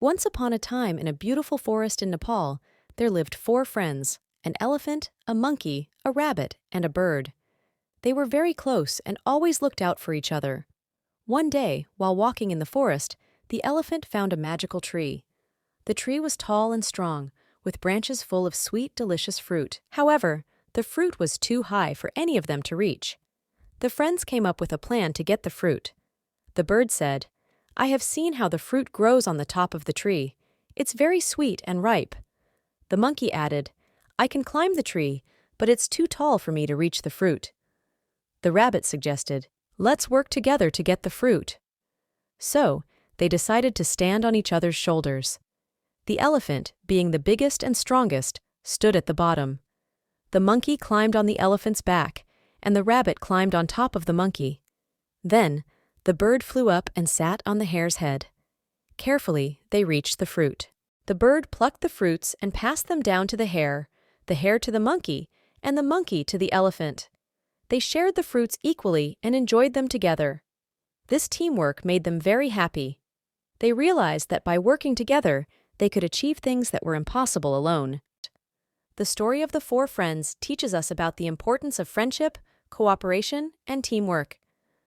Once upon a time in a beautiful forest in Nepal, there lived four friends: an elephant, a monkey, a rabbit, and a bird. They were very close and always looked out for each other. One day, while walking in the forest, the elephant found a magical tree. The tree was tall and strong, with branches full of sweet, delicious fruit. However, the fruit was too high for any of them to reach. The friends came up with a plan to get the fruit. The bird said, "I have seen how the fruit grows on the top of the tree. It's very sweet and ripe." The monkey added, "I can climb the tree, but it's too tall for me to reach the fruit." The rabbit suggested, "Let's work together to get the fruit." So, they decided to stand on each other's shoulders. The elephant, being the biggest and strongest, stood at the bottom. The monkey climbed on the elephant's back, and the rabbit climbed on top of the monkey. Then, the bird flew up and sat on the hare's head. Carefully, they reached the fruit. The bird plucked the fruits and passed them down to the hare to the monkey, and the monkey to the elephant. They shared the fruits equally and enjoyed them together. This teamwork made them very happy. They realized that by working together, they could achieve things that were impossible alone. The story of the four friends teaches us about the importance of friendship, cooperation, and teamwork.